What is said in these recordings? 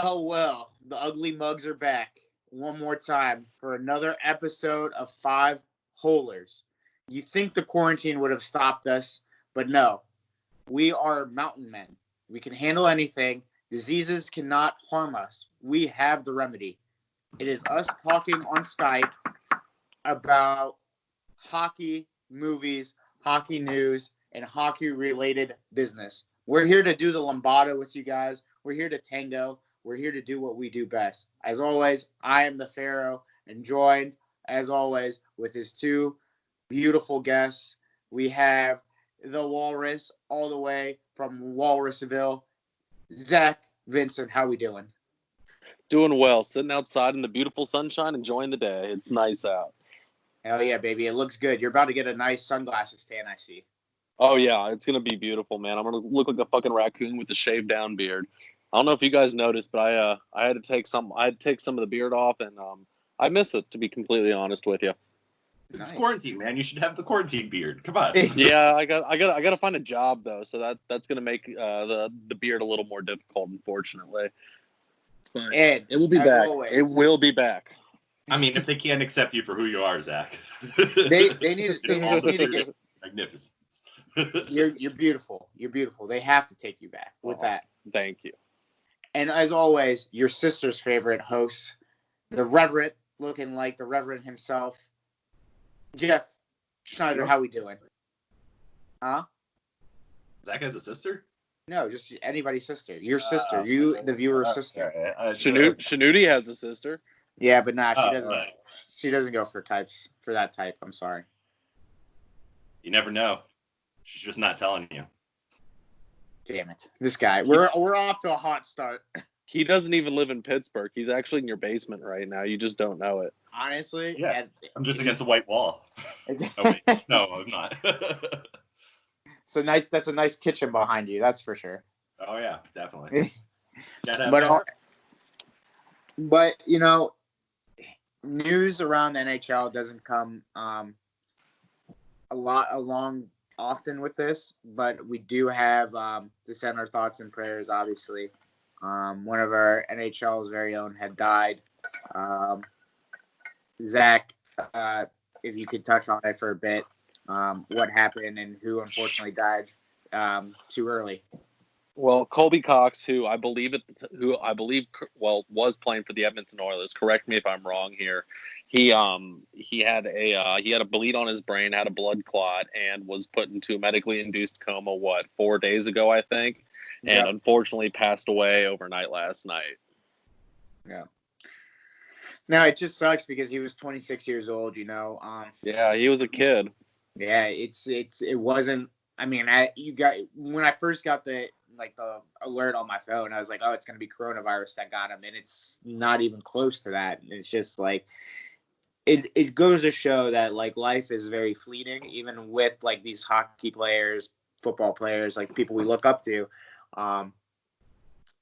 Well, the ugly mugs are back one more time for another episode of Five Holers. You think the quarantine would have stopped us, but no. We are mountain men. We can handle anything. Diseases cannot harm us. We have the remedy. It is us talking on Skype about hockey, movies, hockey news, and hockey-related business. We're here to do the lambada with you guys. We're here to tango. We're here to do what we do best. As always, I am the Pharaoh, and joined, as always, with his two beautiful guests. We have the Walrus all the way from Walrusville. Zach, Vincent, how we doing? Doing well. Sitting outside in the beautiful sunshine, enjoying the day. It's nice out. Hell yeah, baby. It looks good. You're about to get a nice sunglasses tan, I see. Oh, yeah. It's going to be beautiful, man. I'm going to look like a fucking raccoon with a shaved down beard. I don't know if you guys noticed, but I had to take some of the beard off, and I miss it, to be completely honest with you. It's quarantine, man. You should have the quarantine beard. Come on. Yeah, I got to find a job though, so that's gonna make the beard a little more difficult, unfortunately. But Ed, it will be back. Always. It will be back. I mean, if they can't accept you for who you are, Zach, they need to get magnificent. You're beautiful. You're beautiful. They have to take you back with that. Thank you. And as always, your sister's favorite host, the Reverend, looking like the Reverend himself, Jeff Schneider. How we doing? Huh? Zach has a sister? No, just anybody's sister. Your sister. You, the viewer's sister. Shanuti has a sister. Yeah, but nah, she doesn't. Right. She doesn't go for that type. I'm sorry. You never know. She's just not telling you. Damn it, this guy. We're off to a hot start. He doesn't even live in Pittsburgh. He's actually in your basement right now. You just don't know it. Honestly, yeah. I'm just against a white wall. Oh, wait. No, I'm not. So nice. That's a nice kitchen behind you. That's for sure. Oh yeah, definitely. But you know, news around the NHL doesn't come along often with this, but we do have to send our thoughts and prayers. Obviously, one of our NHL's very own had died. Zach, if you could touch on it for a bit, what happened and who unfortunately died too early. Well, Colby Cox, who I believe was playing for the Edmonton Oilers. Correct me if I'm wrong here. He had a bleed on his brain, had a blood clot, and was put into a medically induced coma. 4 days ago, I think, and unfortunately passed away overnight last night. Yeah. Now it just sucks because he was 26 years old. You know. Yeah, he was a kid. Yeah, it wasn't. I mean, when I first got the alert on my phone, I was like, oh, it's going to be coronavirus that got him. And it's not even close to that. It's just like, it goes to show that like life is very fleeting, even with like these hockey players, football players, like people we look up to.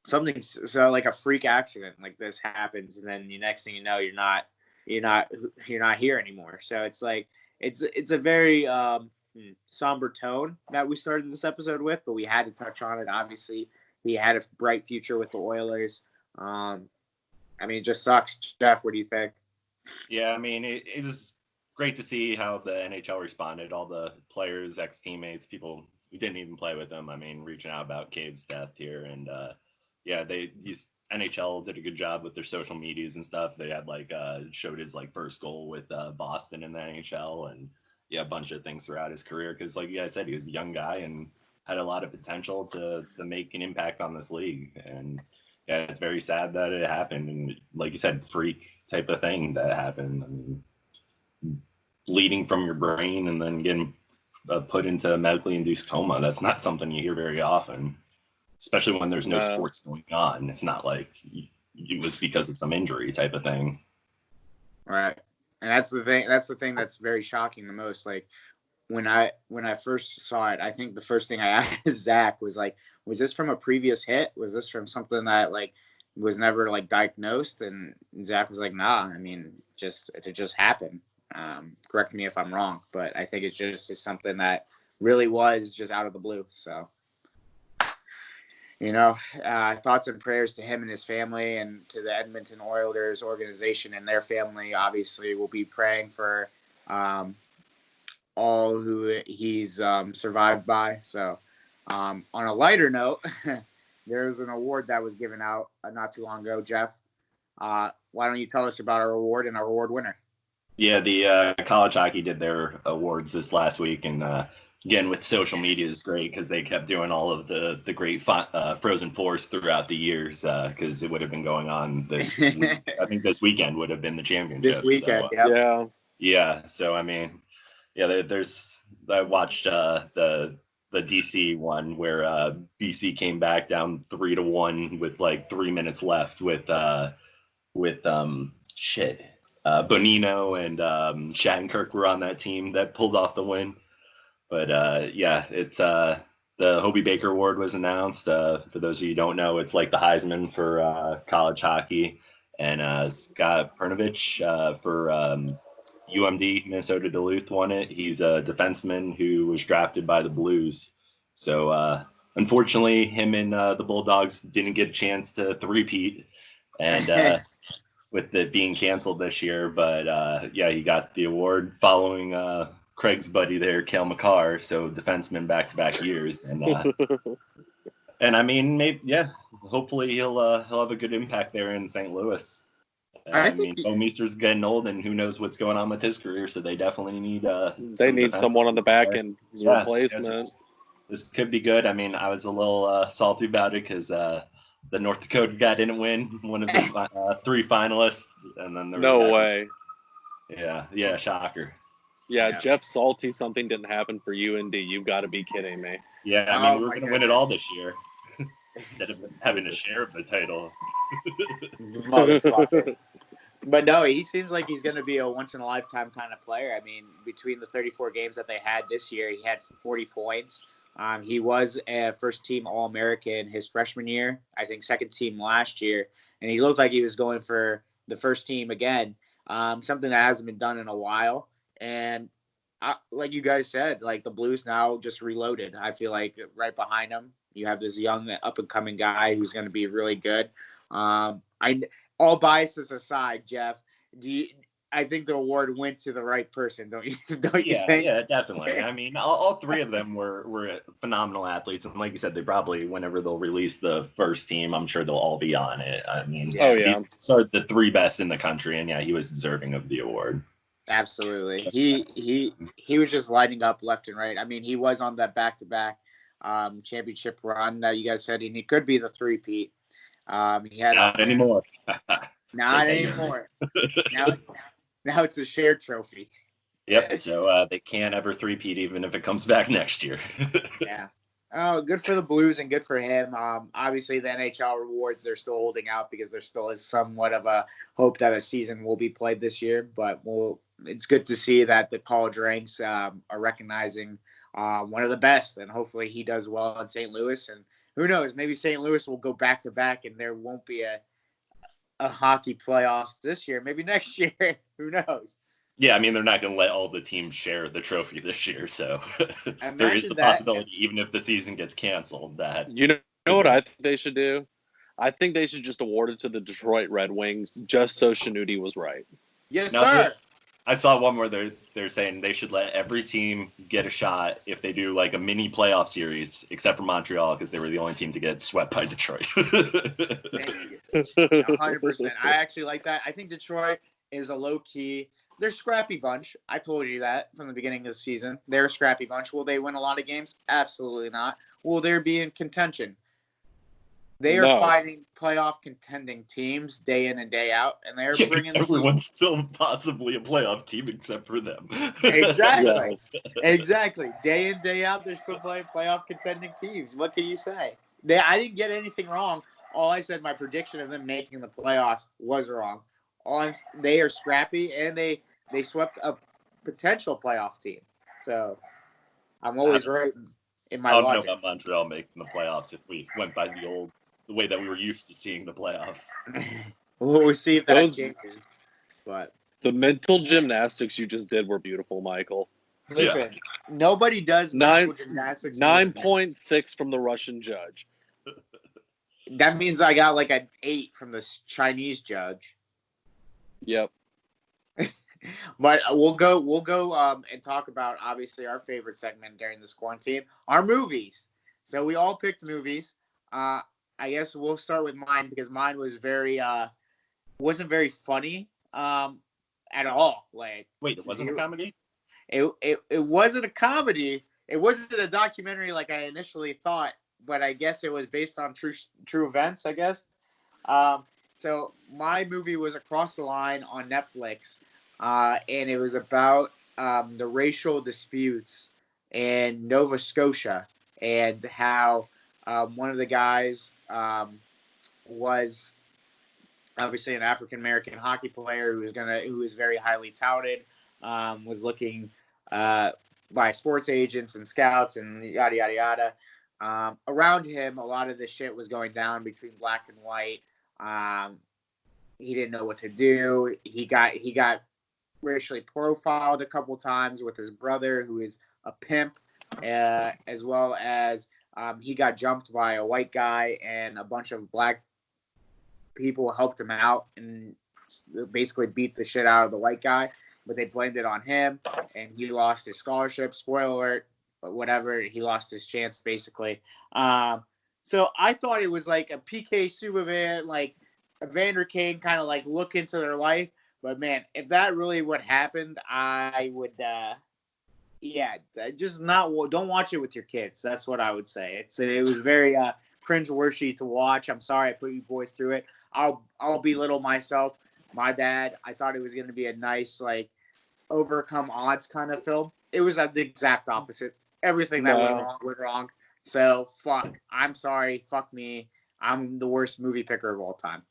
Something so like a freak accident like this happens. And then the next thing you know, you're not here anymore. So it's like, it's a very, somber tone that we started this episode with, but we had to touch on it. Obviously, he had a bright future with the Oilers. I mean, it just sucks. Jeff, what do you think? Yeah, I mean, it was great to see how the NHL responded. All the players, ex-teammates, people who didn't even play with them. I mean, reaching out about Cave's death here, and these NHL did a good job with their social medias and stuff. They had showed his first goal with Boston in the NHL, and a bunch of things throughout his career. Because like you guys said, he was a young guy and had a lot of potential to make an impact on this league. And yeah, it's very sad that it happened. And like you said, freak type of thing that happened. I mean, bleeding from your brain and then getting put into a medically induced coma. That's not something you hear very often, especially when there's no sports going on. It's not like it was because of some injury type of thing. Right. And that's the thing. That's the thing that's very shocking the most. Like when I first saw it, I think the first thing I asked Zach was like, "Was this from a previous hit? Was this from something that was never diagnosed?" And Zach was like, "Nah. I mean, it just happened." Correct me if I'm wrong, but I think it's something that really was just out of the blue. So thoughts and prayers to him and his family, and to the Edmonton Oilers organization and their family. Obviously, we'll be praying for all who he's survived by. So, on a lighter note, there's an award that was given out not too long ago. Jeff, why don't you tell us about our award and our award winner? Yeah, the college hockey did their awards this last week, and again, with social media is great because they kept doing all of the great Frozen Fours throughout the years, because it would have been going on this week. I think this weekend would have been the championship. This weekend, so, yep. Yeah. So I mean, yeah, I watched the DC one where BC came back down 3-1 with like 3 minutes left with Bonino and Shattenkirk were on that team that pulled off the win. But it's the Hobey Baker Award was announced. For those of you who don't know, it's like the Heisman for college hockey. And Scott Pernovich for UMD, Minnesota Duluth, won it. He's a defenseman who was drafted by the Blues. So unfortunately, him and the Bulldogs didn't get a chance to three-peat. And with it being canceled this year. But he got the award following Craig's buddy there, Cale Makar, so defenseman back-to-back years, and I mean, hopefully he'll have a good impact there in St. Louis. I mean, Bo Meester's getting old, and who knows what's going on with his career, so they definitely need someone on the back end as a replacement. This could be good. I mean, I was a little salty about it because the North Dakota guy didn't win, one of the 3 finalists, and then there was no way. Yeah, shocker. Yeah, Jeff Salty, something didn't happen for UND. You've got to be kidding me. Yeah, I mean, we were going to win it all this year. Instead of having a share of the title. Motherfucker. But no, he seems like he's going to be a once-in-a-lifetime kind of player. I mean, between the 34 games that they had this year, he had 40 points. He was a first-team All-American his freshman year, I think second team last year, and he looked like he was going for the first team again, something that hasn't been done in a while. And like you guys said, like the Blues now just reloaded. I feel like right behind them, you have this young up-and-coming guy who's going to be really good. All biases aside, Jeff, I think the award went to the right person, don't you? Don't you think? Yeah, definitely. I mean, all 3 of them were phenomenal athletes, and like you said, they probably, whenever they'll release the first team, I'm sure they'll all be on it. I mean, these are the 3 best in the country, and he was deserving of the award. Absolutely. He was just lighting up left and right. I mean, he was on that back-to-back championship run that you guys said, and he could be the 3-peat. He had not anymore. Not anymore. Now it's a shared trophy. Yep. So they can't ever 3-peat even if it comes back next year. Yeah. Oh, good for the Blues and good for him. Obviously, the NHL rewards, they're still holding out because there still is somewhat of a hope that a season will be played this year. But it's good to see that the college ranks are recognizing one of the best, and hopefully he does well in St. Louis. And who knows, maybe St. Louis will go back-to-back and there won't be a hockey playoffs this year. Maybe next year. Who knows? Yeah, I mean, they're not going to let all the teams share the trophy this year, so there is the possibility, even if the season gets canceled, that... You know what I think they should do? I think they should just award it to the Detroit Red Wings, just so Shinudi was right. Yes, sir. I saw one where they're saying they should let every team get a shot if they do like a mini playoff series, except for Montreal, because they were the only team to get swept by Detroit. 100%. I actually like that. I think Detroit is a low-key... They're a scrappy bunch. I told you that from the beginning of the season. They're a scrappy bunch. Will they win a lot of games? Absolutely not. Will they be in contention? They are fighting playoff contending teams day in and day out, and they're bringing everyone's still possibly a playoff team except for them. Exactly. Exactly. Day in, day out, they're still playing playoff contending teams. What can you say? I didn't get anything wrong. All I said, my prediction of them making the playoffs was wrong. They are scrappy, and they swept a potential playoff team. So I'm always right in my logic. I don't know about Montreal making the playoffs if we went by the way that we were used to seeing the playoffs. We'll see if that changes. But the mental gymnastics you just did were beautiful, Michael. Listen, nobody does mental gymnastics. 9.6 from the Russian judge. that means I got like an 8 from the Chinese judge. Yep. But we'll go and talk about obviously our favorite segment during this quarantine, our movies. So we all picked movies. I guess we'll start with mine because mine was wasn't very funny at all. Like, wait, it wasn't a comedy? It wasn't a comedy. It wasn't a documentary like I initially thought, but I guess it was based on true events, I guess. So my movie was Across the Line on Netflix, and it was about the racial disputes in Nova Scotia and how one of the guys was obviously an African American hockey player who was very highly touted, was looking by sports agents and scouts and yada yada yada. Around him, a lot of this shit was going down between black and white. He didn't know what to do. He got racially profiled a couple times with his brother, who is a pimp, as well as he got jumped by a white guy, and a bunch of black people helped him out and basically beat the shit out of the white guy, but they blamed it on him, and he lost his scholarship. Spoiler alert, but whatever, he lost his chance basically. So I thought it was like a PK Subban, like Evander Kane kind of like look into their life. But man, if that really would happen, I would, just don't watch it with your kids. That's what I would say. It was very cringe-worthy to watch. I'm sorry I put you boys through it. I'll belittle myself. My bad. I thought it was going to be a nice like overcome odds kind of film. It was the exact opposite. Everything that went wrong. So fuck. I'm sorry. Fuck me. I'm the worst movie picker of all time.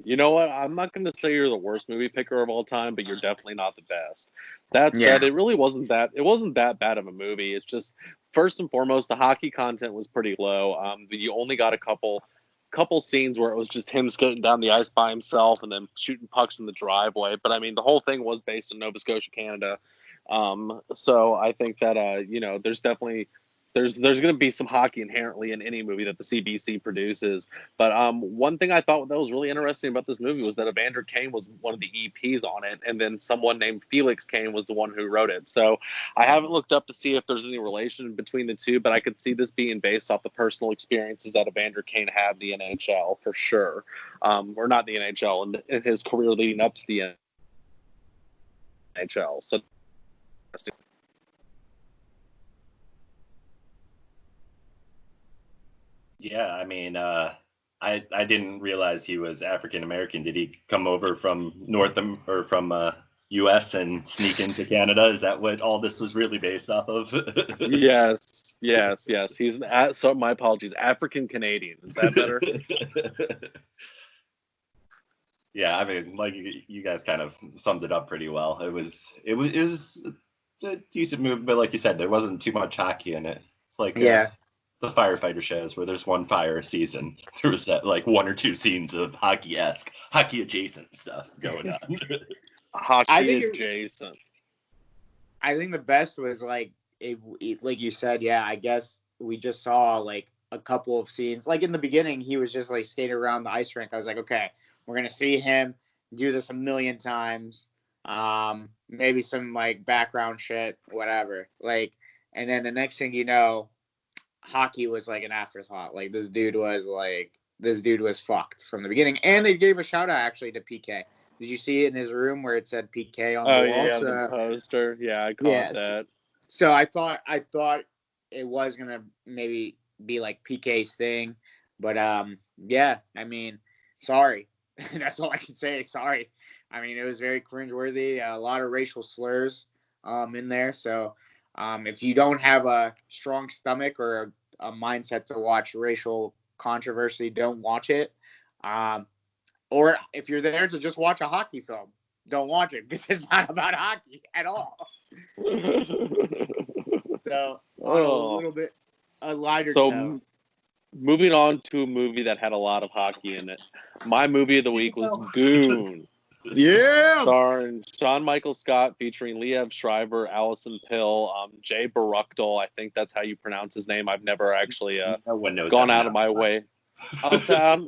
You know what? I'm not going to say you're the worst movie picker of all time, but you're definitely not the best. That said, it really wasn't that bad of a movie. It's just, first and foremost, the hockey content was pretty low. You only got a couple scenes where it was just him skating down the ice by himself and then shooting pucks in the driveway. But I mean, the whole thing was based in Nova Scotia, Canada. So I think that there's definitely there's going to be some hockey inherently in any movie that the CBC produces. But one thing I thought that was really interesting about this movie was that Evander Kane was one of the EPs on it, and then someone named Felix Kane was the one who wrote it. So I haven't looked up to see if there's any relation between the two, but I could see this being based off the personal experiences that Evander Kane had in the NHL for sure, or not the NHL, and in his career leading up to the NHL. So. Yeah, I mean, I didn't realize he was African American. Did he come over from U.S. and sneak into Canada? Is that what all this was really based off of? Yes. He's so my apologies, African Canadian. Is that better? Yeah, I mean, like you guys kind of summed it up pretty well. It was a decent movie, but like you said, there wasn't too much hockey in it. It's like the firefighter shows where there's one fire a season. There was that like one or two scenes of hockey adjacent stuff going on. Hockey adjacent. I think the best was like like you said, I guess we just saw like a couple of scenes. Like in the beginning, he was just like skating around the ice rink. I was like, okay, we're gonna see him do this a million times. Maybe some like background shit, whatever. Like, and then the next thing you know, hockey was like an afterthought. Like this dude was fucked from the beginning. And they gave a shout out actually to PK. Did you see it in his room where it said PK on the wall? Yeah, the poster. Yeah, I caught that. So I thought it was gonna maybe be like PK's thing, but I mean, sorry. That's all I can say. Sorry. I mean, it was very cringeworthy. A lot of racial slurs in there. So if you don't have a strong stomach or a mindset to watch racial controversy, don't watch it. Or if you're there to just watch a hockey film, don't watch it because it's not about hockey at all. So on a lighter tone. Moving on to a movie that had a lot of hockey in it. My movie of the week was Goon. Yeah. Starring Sean Michael Scott, featuring Liev Schreiber, Allison Pill, Jay Baruchel. I think that's how you pronounce his name. I've never actually gone out of my way. I'll say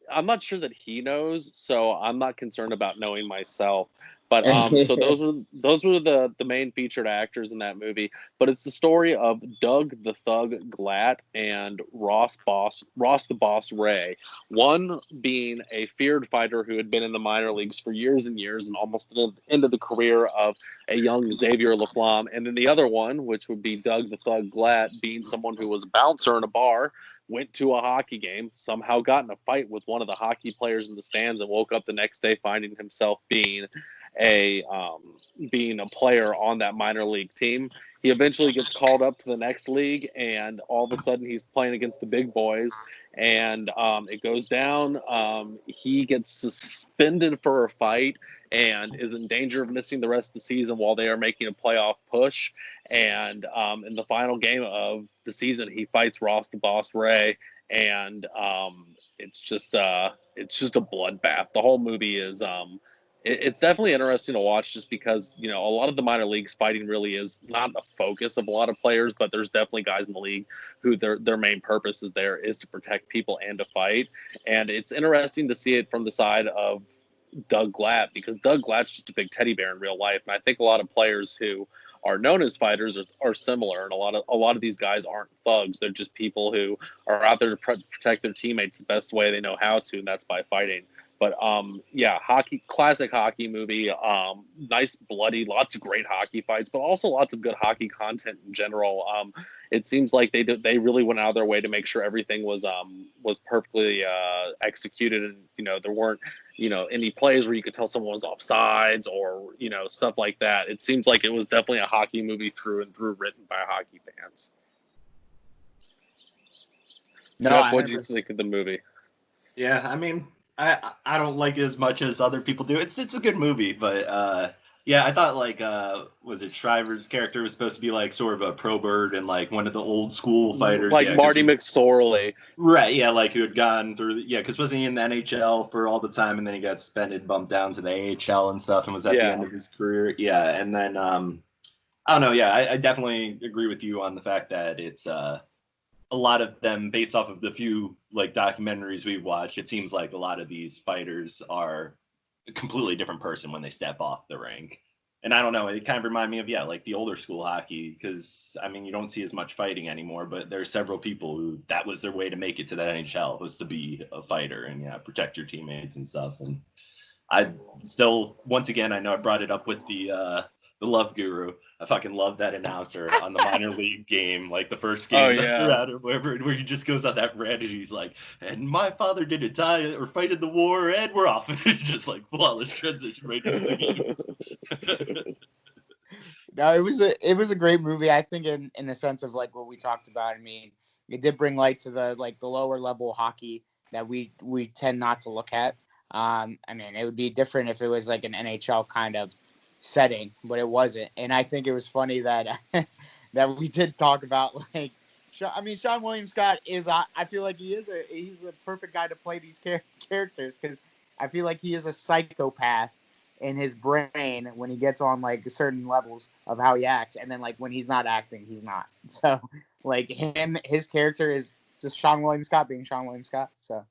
I'm not sure that he knows, so I'm not concerned about knowing myself. But so those were the main featured actors in that movie. But it's the story of Doug the Thug Glatt and Ross the Boss Ray. One being a feared fighter who had been in the minor leagues for years and years and almost into the career of a young Xavier LaFlamme. And then the other one, which would be Doug the Thug Glatt, being someone who was a bouncer in a bar, went to a hockey game, somehow got in a fight with one of the hockey players in the stands, and woke up the next day finding himself being a player on that minor league team. He eventually gets called up to the next league, and all of a sudden he's playing against the big boys, and it goes down. He gets suspended for a fight and is in danger of missing the rest of the season while they are making a playoff push. And in the final game of the season, he fights Ross the Boss Ray, and it's just a bloodbath. The whole movie is it's definitely interesting to watch, just because a lot of the minor leagues fighting really is not the focus of a lot of players, but there's definitely guys in the league who their main purpose is to protect people and to fight. And it's interesting to see it from the side of Doug Glatt, because Doug Glatt's just a big teddy bear in real life, and I think a lot of players who are known as fighters are similar, and a lot of these guys aren't thugs. They're just people who are out there to protect their teammates the best way they know how to, and that's by fighting. But classic hockey movie. Nice, bloody, lots of great hockey fights, but also lots of good hockey content in general. It seems like they really went out of their way to make sure everything was perfectly executed, and there weren't any plays where you could tell someone was offsides or stuff like that. It seems like it was definitely a hockey movie through and through, written by hockey fans. No, Jeff, what did you think of the movie? Yeah, I mean, I don't like it as much as other people do. It's a good movie, but yeah, I thought was it Shriver's character was supposed to be like sort of a pro bird and like one of the old school fighters, like Marty McSorley, right? Yeah, like who had gone through, because wasn't he in the NHL for all the time, and then he got suspended, bumped down to the AHL and stuff, and was at the end of his career. Yeah, and then I don't know. Yeah, I definitely agree with you on the fact that it's a lot of them, based off of the few documentaries we've watched, it seems like a lot of these fighters are a completely different person when they step off the rink. And I don't know, it kind of reminded me of the older school hockey, because I mean, you don't see as much fighting anymore, but there's several people who that was their way to make it to the NHL, was to be a fighter and protect your teammates and stuff. And I still, once again, I know I brought it up with the Love Guru. I fucking love that announcer on the minor league game, like the first game they're out or whatever, where he just goes on that rant and he's like, and my father didn't die or fight in the war, and we're off. Just like flawless transition right into the game. No, it was a great movie. I think in the sense of like what we talked about. I mean, it did bring light to the lower level hockey that we tend not to look at. I mean, it would be different if it was like an NHL kind of setting, but it wasn't. And I think it was funny that that we did talk about Sean William Scott is I feel like he's a perfect guy to play these characters, because I feel like he is a psychopath in his brain when he gets on certain levels of how he acts, and then when he's not acting, he's not. So his character is just Sean William Scott being Sean William Scott. So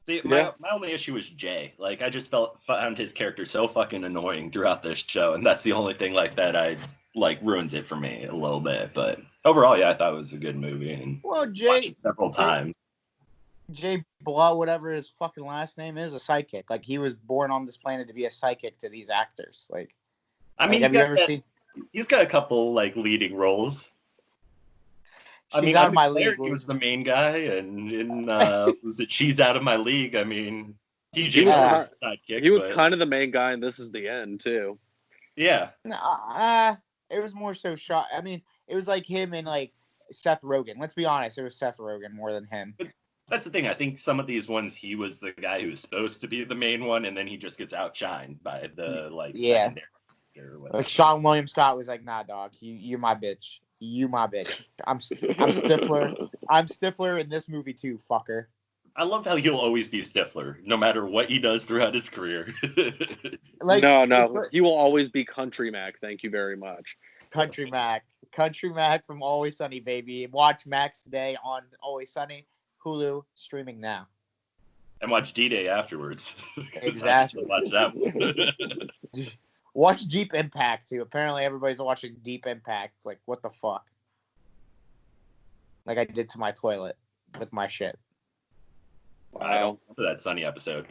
see, my only issue was Jay. I just found his character so fucking annoying throughout this show, and that's the only thing that I ruins it for me a little bit. But overall, I thought it was a good movie, and Jay watched it several times. Jay Blah, whatever his fucking last name is, a psychic. He was born on this planet to be a psychic to these actors. I mean, have you ever seen? He's got a couple leading roles. She's Out of My League. He was the main guy, and in was it She's Out of My League? I mean, TJ was the sidekick. He was kind of the main guy, and this is the end too. Yeah. It was more so shot. I mean, it was him and Seth Rogen. Let's be honest, it was Seth Rogen more than him. But that's the thing. I think some of these ones, he was the guy who was supposed to be the main one, and then he just gets outshined by the secondary. Sean William Scott was nah, dog, you're my bitch. You my bitch. I'm Stifler. I'm Stifler in this movie too, fucker. I love how he'll always be Stifler, no matter what he does throughout his career. No, he will always be Country Mac. Thank you very much. Country Mac from Always Sunny, baby. Watch Max today on Always Sunny. Hulu, streaming now. And watch D-Day afterwards. Exactly. Watch that one. Watch Deep Impact, too. Apparently, everybody's watching Deep Impact. Like, what the fuck? Like I did to my toilet with my shit. I don't remember that Sunny episode.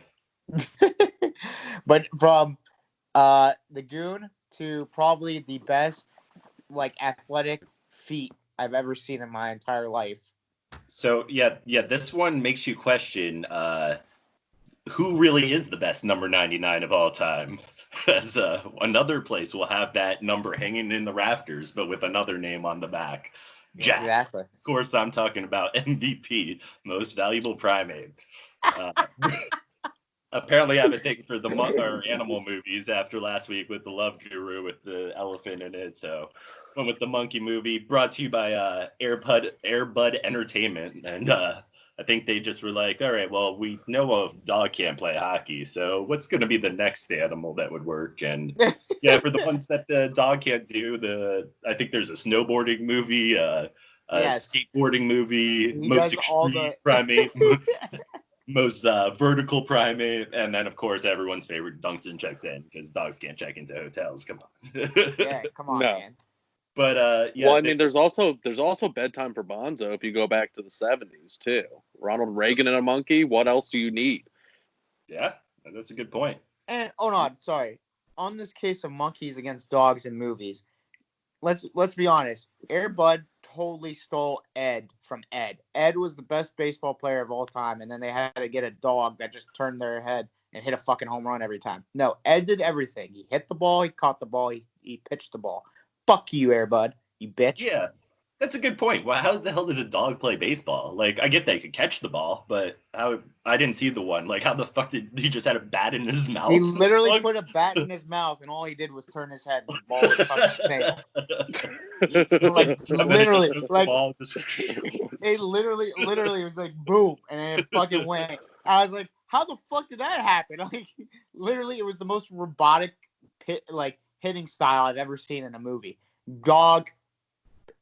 But from the Goon to probably the best, like, athletic feat I've ever seen in my entire life. So, yeah, this one makes you question who really is the best number 99 of all time. As another place will have that number hanging in the rafters, but with another name on the back. Jack. Exactly. Of course, I'm talking about MVP, most valuable primate. Apparently, I have a thing for the animal movies after last week with the Love Guru with the elephant in it. So, went with the monkey movie, brought to you by Airbud Entertainment, and I think they just were like, all right, well, we know a dog can't play hockey, so what's going to be the next animal that would work? And yeah, for the ones that the dog can't do, I think there's a snowboarding movie, skateboarding movie, most extreme primate, most vertical primate, and then of course everyone's favorite Dunstan checks in because dogs can't check into hotels. Come on. Yeah, come on, man. But well, I mean, there's also Bedtime for Bonzo if you go back to the 70s too. Ronald Reagan and a monkey. What else do you need? Yeah, that's a good point. And on this case of monkeys against dogs in movies, let's be honest. Air Bud totally stole Ed from Ed. Ed was the best baseball player of all time, and then they had to get a dog that just turned their head and hit a fucking home run every time. No, Ed did everything. He hit the ball, he caught the ball, he pitched the ball. Fuck you, Air Bud, you bitch. Yeah, that's a good point. Well, how the hell does a dog play baseball? Like, I get they could catch the ball, but I didn't see the one. Like, how the fuck did he just had a bat in his mouth? He literally put a bat in his mouth, and all he did was turn his head and the ball was fucking table. Like, literally, like, it literally was like, boom, and then it fucking went. I was like, how the fuck did that happen? Like, literally, it was the most robotic hitting style I've ever seen in a movie. Dog,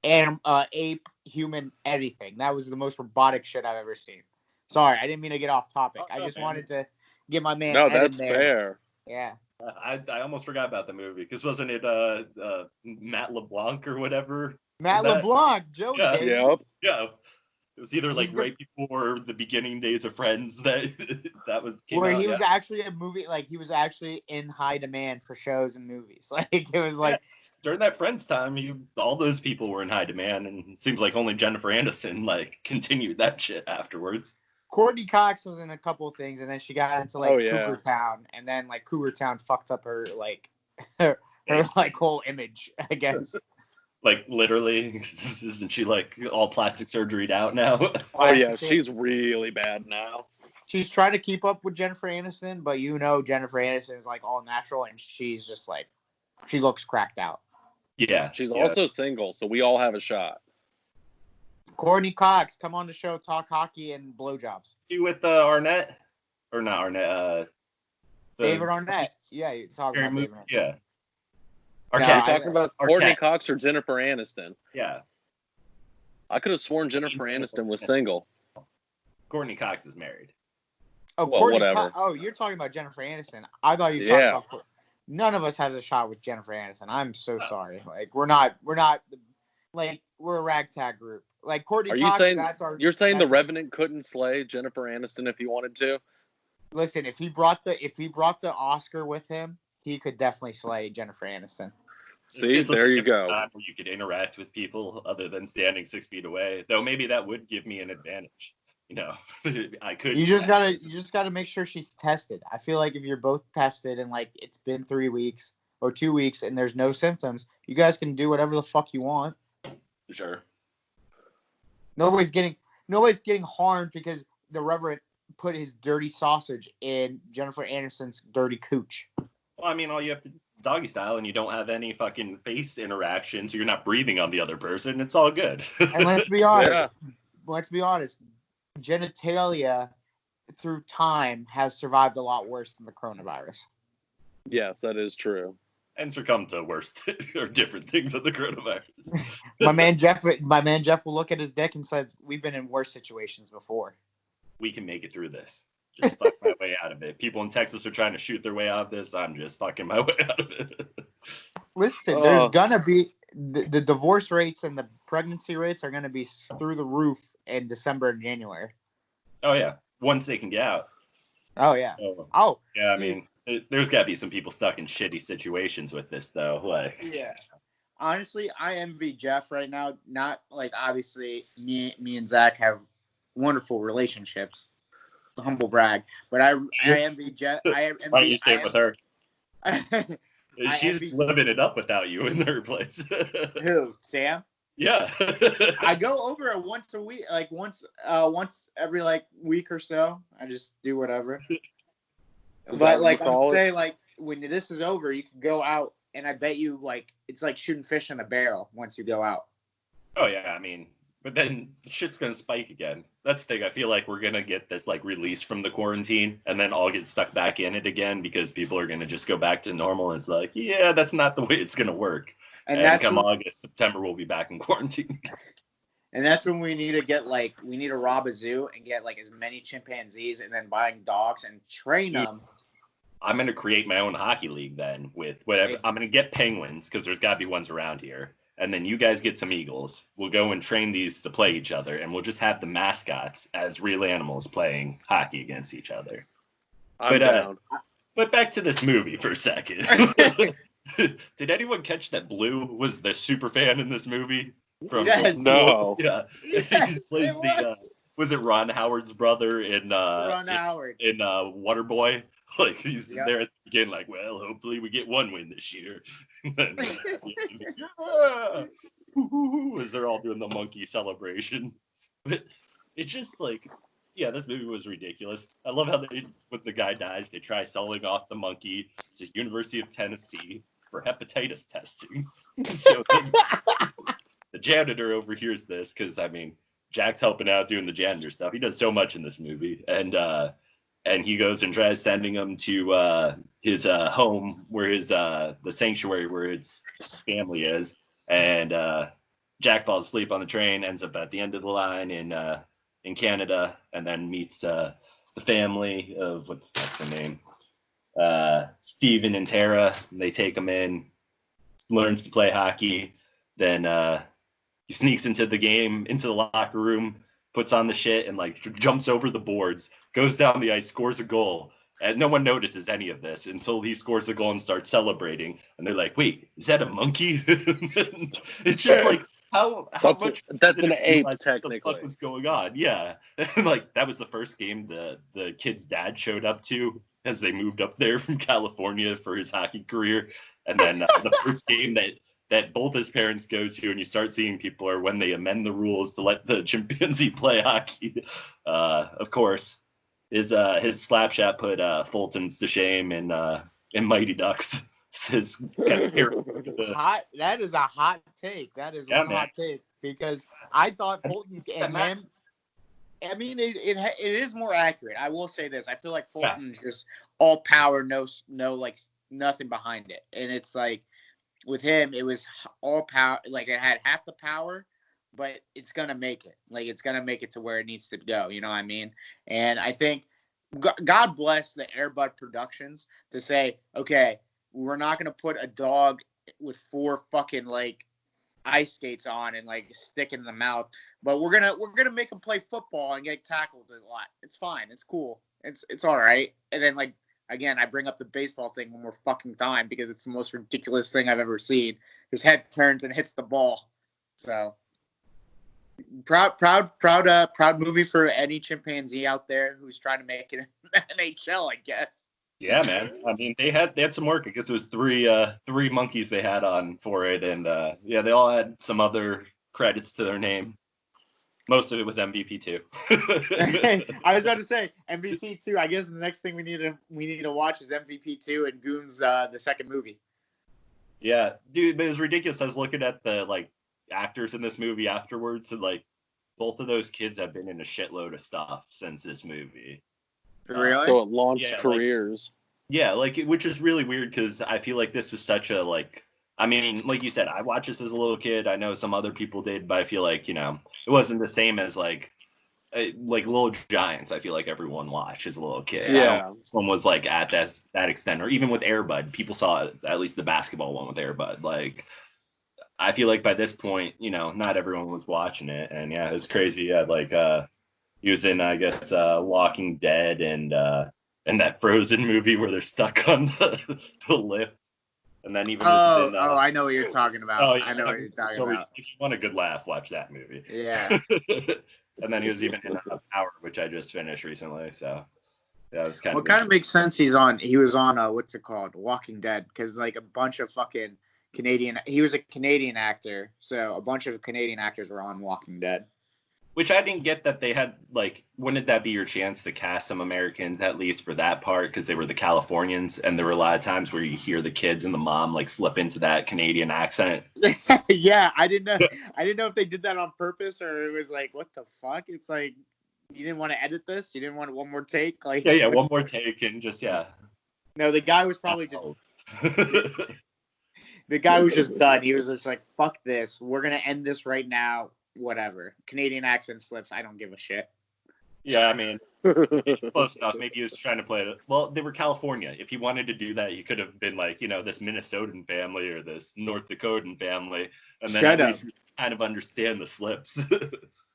ape, human, anything. That was the most robotic shit I've ever seen. Sorry, I didn't mean to get off topic. I just wanted to get my man. No, Ed that's in there. fair. Yeah. I almost forgot about the movie because wasn't it Matt LeBlanc or whatever? Matt LeBlanc, Joe. Yeah. Yep. Yeah. It was either like right before the beginning days of Friends that was where he was actually a movie, like he was actually in high demand for shows and movies. Like it was like during that Friends time, all those people were in high demand, and it seems like only Jennifer Aniston like continued that shit afterwards. Courtney Cox was in a couple of things, and then she got into like Cougar Town, and then like Cougar Town fucked up her like her like whole image, I guess. Like literally, isn't she like all plastic surgery'd out now? Oh yeah, she's really bad now. She's trying to keep up with Jennifer Aniston, but Jennifer Aniston is like all natural, and she's just like she looks cracked out. Yeah, she's also single, so we all have a shot. Courtney Cox, come on the show, talk hockey and blowjobs. You with Arnett or not Arnett? David Arnett. Yeah, you're talking about David Arnett. Yeah. Are you talking about Courtney Cox or Jennifer Aniston? Yeah. I could have sworn Jennifer Aniston was single. Courtney Cox is married. Oh, well, whatever. You're talking about Jennifer Aniston. I thought you were talking about. None of us has a shot with Jennifer Aniston. I'm so sorry. Like we're not like we're a ragtag group. Like Courtney Cox. You're saying the Revenant couldn't slay Jennifer Aniston if he wanted to? Listen, if he brought the Oscar with him, he could definitely slay Jennifer Aniston. See, there you go. Where you could interact with people other than standing 6 feet away. Though maybe that would give me an advantage. I could. You just gotta make sure she's tested. I feel like if you're both tested and like it's been 3 weeks or 2 weeks and there's no symptoms, you guys can do whatever the fuck you want. Sure. Nobody's getting harmed because the Reverend put his dirty sausage in Jennifer Aniston's dirty cooch. Well, I mean, all you have to doggy style, and you don't have any fucking face interaction, so you're not breathing on the other person. It's all good. And let's be honest. Let's be honest. Genitalia through time has survived a lot worse than the coronavirus. Yes, that is true. and succumb to worse or different things of the coronavirus. my man Jeff will look at his dick and say, "We've been in worse situations before. We can make it through this. Just fuck my way out of it. People in Texas are trying to shoot their way out of this. I'm just fucking my way out of it." Listen, there's gonna be the divorce rates and the pregnancy rates are gonna be through the roof in December and January. Oh yeah, once they can get out. Oh yeah. Yeah. I dude. mean, there's got to be some people stuck in shitty situations with this though. Like, yeah. Honestly, I envy Jeff right now. Not like obviously me and Zach have wonderful relationships. Humble brag, but I envy Jeff. Why don't you stay with her? She's living it up without you in her place. Who, Sam? Yeah. I go over it once a week, like once every like week or so. I just do whatever. But like I'm saying, like when this is over, you can go out, and I bet you like it's like shooting fish in a barrel once you go out. Oh yeah, I mean, but then shit's gonna spike again. That's the thing. I feel like we're gonna get this like release from the quarantine, and then all get stuck back in it again because people are gonna just go back to normal. And it's like, yeah, that's not the way it's gonna work. And come August, September, we'll be back in quarantine. And that's when we need to rob a zoo and get like as many chimpanzees and then buying dogs and train them. I'm going to create my own hockey league then with whatever. I'm going to get penguins because there's got to be ones around here. And then you guys get some eagles. We'll go and train these to play each other. And we'll just have the mascots as real animals playing hockey against each other. I'm down. But back to this movie for a second. Did anyone catch that Blue was the super fan in this movie? Yes. No. Yeah. Yes, He plays was it Ron Howard's brother in Howard in Waterboy? Like he's there at the beginning, like, well, hopefully we get one win this year. As they're all doing the monkey celebration. But it's just like, yeah, this movie was ridiculous. I love how when the guy dies, they try selling off the monkey to University of Tennessee for hepatitis testing. So the janitor overhears this because, I mean, Jack's helping out doing the janitor stuff. He does so much in this movie. And he goes and tries sending him to his home where his the sanctuary where his family is. And Jack falls asleep on the train, ends up at the end of the line in Canada, and then meets the family of what the fuck's their name? Steven and Tara. And they take him in, learns to play hockey. Then he sneaks into the game, into the locker room, puts on the shit, and like jumps over the boards, goes down the ice, scores a goal. And no one notices any of this until he scores a goal and starts celebrating. And they're like, wait, is that a monkey? It's just like, how much that's an ape, technically. What the fuck was going on? Yeah. Like, that was the first game the kid's dad showed up to as they moved up there from California for his hockey career. And then the first game that both his parents go to, and you start seeing people, are when they amend the rules to let the chimpanzee play hockey. Of course, his slapshot put Fulton's to shame in Mighty Ducks. His that is a hot take. That is hot take, because I thought Fulton and him. I mean, it is more accurate. I will say this. I feel like Fulton's just all power, no like nothing behind it, and it's like with him, it was all power. Like it had half the power, but it's gonna make it. Like it's gonna make it to where it needs to go. You know what I mean? And I think God bless the Airbud Productions to say, okay, we're not gonna put a dog with 4 fucking like ice skates on and like stick in the mouth, but we're gonna make him play football and get tackled a lot. It's fine. It's cool. It's all right. And then like again, I bring up the baseball thing one more fucking time because it's the most ridiculous thing I've ever seen. His head turns and hits the ball. So proud movie for any chimpanzee out there who's trying to make it in NHL, I guess. Yeah, man. I mean, they had some work. I guess it was three monkeys they had on for it, and they all had some other credits to their name. Most of it was MVP 2. I was about to say MVP 2. I guess the next thing we need to watch is MVP 2 and Goons the second movie. Yeah, dude, but it was ridiculous. I was looking at the like actors in this movie afterwards, and like both of those kids have been in a shitload of stuff since this movie. Really? So it launched careers. Yeah, like which is really weird because I feel like this was such a like. I mean, like you said, I watched this as a little kid. I know some other people did, but I feel like it wasn't the same as like Little Giants. I feel like everyone watched as a little kid. I don't Yeah. think this one was like at that extent, or even with Air Bud, people saw it, at least the basketball one with Air Bud. Like I feel like by this point, not everyone was watching it, and yeah, it's crazy. Yeah, like he was in, I guess, Walking Dead and that Frozen movie where they're stuck on the lift. And then even was in, I know what you're talking about. oh, I know what you're talking about. If you want a good laugh, watch that movie. Yeah. And then he was even in Power, which I just finished recently. So that was kind Well, of. it kind of makes sense. He was on what's it called, Walking Dead, because like a bunch of fucking Canadian. He was a Canadian actor, so a bunch of Canadian actors were on Walking Dead. Which I didn't get that they had, like, wouldn't that be your chance to cast some Americans at least for that part because they were the Californians, and there were a lot of times where you hear the kids and the mom like slip into that Canadian accent. Yeah, I didn't know if they did that on purpose or it was like, what the fuck? It's like you didn't want to edit this, you didn't want one more take, like Yeah, one more take and just No, the guy was probably just the guy was just done. He was just like, fuck this, we're gonna end this right now. Whatever. Canadian accent slips. I don't give a shit. Yeah, I mean, it's close enough. Maybe he was trying to play it. Well, they were California. If he wanted to do that, he could have been like, this Minnesotan family or this North Dakotan family. And then at least you kind of understand the slips.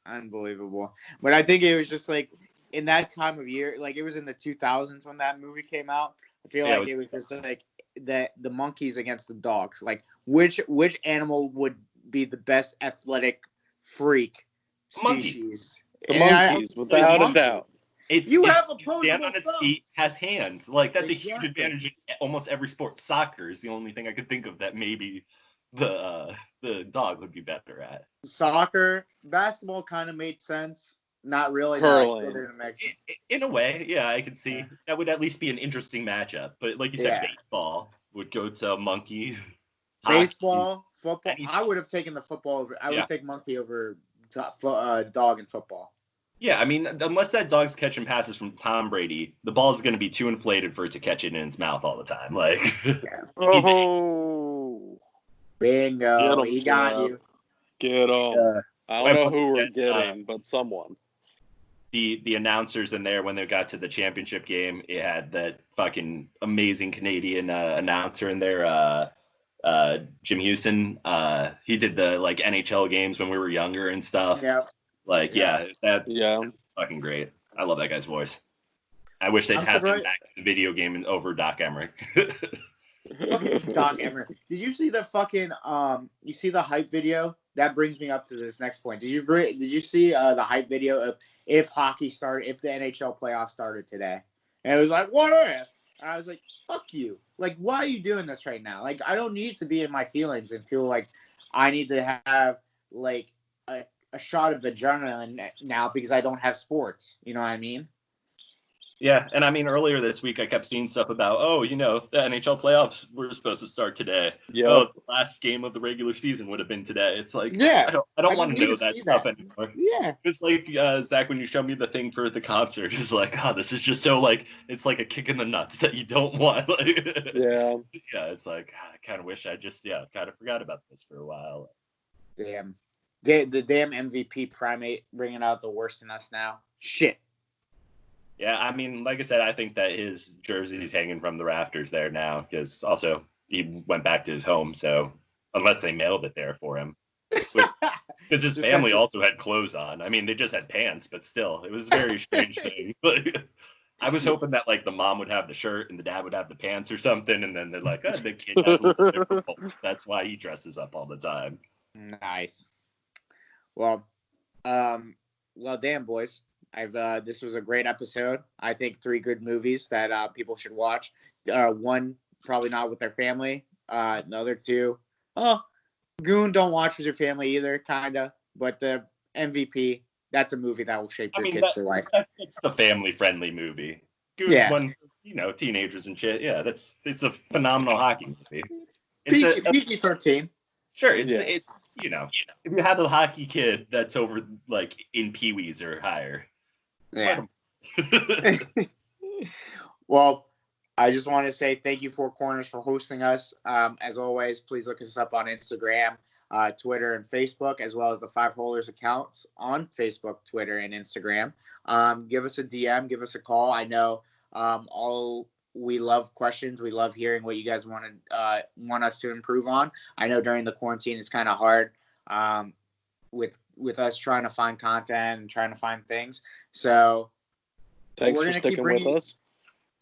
Unbelievable. But I think it was just like in that time of year, like it was in the 2000s when that movie came out. I feel like it was just like the monkeys against the dogs. Like which animal would be the best athletic freak species? The monkeys, without a doubt. You have a stand on its feet, has hands. Like that's a huge advantage in almost every sport. Soccer is the only thing I could think of that maybe the dog would be better at. Soccer, basketball kind of made sense. Not really. Curling. In a way, yeah, I could see that would at least be an interesting matchup. But like you said, baseball would go to monkey. Baseball, football. I would have taken the football over. I would take monkey over dog in football. Yeah, I mean, unless that dog's catching passes from Tom Brady, the ball is going to be too inflated for it to catch it in its mouth all the time. Like, bingo, he got you. Get him. I don't know who we're getting, but someone. The announcers in there when they got to the championship game, it had that fucking amazing Canadian announcer in there. Jim Houston, he did the like NHL games when we were younger and stuff. Yeah. Like, that's fucking great. I love that guy's voice. I wish they'd have him back in the video game and over Doc Emmerich. Fucking Doc Emmerich. Did you see the fucking you see the hype video? That brings me up to this next point. Did you see the hype video of if the NHL playoffs started today? And it was like, what if? And I was like, fuck you. Like, why are you doing this right now? Like, I don't need to be in my feelings and feel like I need to have like a shot of adrenaline now because I don't have sports. You know what I mean? Yeah, and I mean, earlier this week, I kept seeing stuff about, the NHL playoffs were supposed to start today. Yeah. Oh, the last game of the regular season would have been today. It's like, I don't want to know that stuff anymore. Yeah. It's like, Zach, when you showed me the thing for the concert, it's like, this is just so, like, it's like a kick in the nuts that you don't want. Like, yeah. Yeah, it's like, I kind of wish I just, kind of forgot about this for a while. Damn. The damn MVP primate bringing out the worst in us now. Shit. Yeah, I mean, like I said, I think that his jersey's hanging from the rafters there now because also he went back to his home. So unless they mailed it there for him, because his family also had clothes on. I mean, they just had pants, but still, it was a very strange thing. I was hoping that like the mom would have the shirt and the dad would have the pants or something, and then they're like, the kid has a little different. That's why he dresses up all the time. Nice. Well, damn, boys. This was a great episode. I think 3 good movies that people should watch. One probably not with their family. The other 2, Goon don't watch with your family either, kinda. But the MVP, that's a movie that will shape your kids for life. It's the family-friendly movie. Goon's one, teenagers and shit. Yeah, it's a phenomenal hockey movie. PG-13. Sure, it's if you have a hockey kid that's over like in Pee-wees or higher. Yeah. Well, I just want to say thank you, Four Corners, for hosting us. As always, please look us up on Instagram, Twitter, and Facebook, as well as the Five Holers accounts on Facebook, Twitter, and Instagram. Give us a DM, give us a call. I know we love questions. We love hearing what you guys want us to improve on. I know during the quarantine it's kind of hard with us trying to find content and trying to find things. So thanks for sticking with us.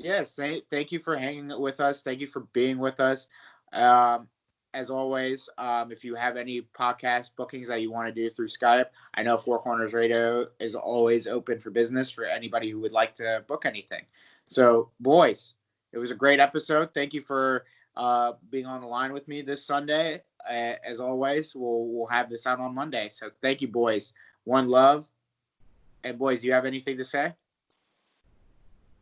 Yes, thank you for hanging with us. Thank you for being with us. As always, if you have any podcast bookings that you want to do through Skype, I know Four Corners Radio is always open for business for anybody who would like to book anything. So, boys, it was a great episode. Thank you for being on the line with me this Sunday. As always, we'll have this out on Monday. So, thank you, boys. One love. And, boys, do you have anything to say?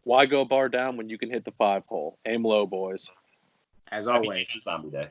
Why go bar down when you can hit the 5 hole? Aim low, boys. As always. Happy Zombie Day.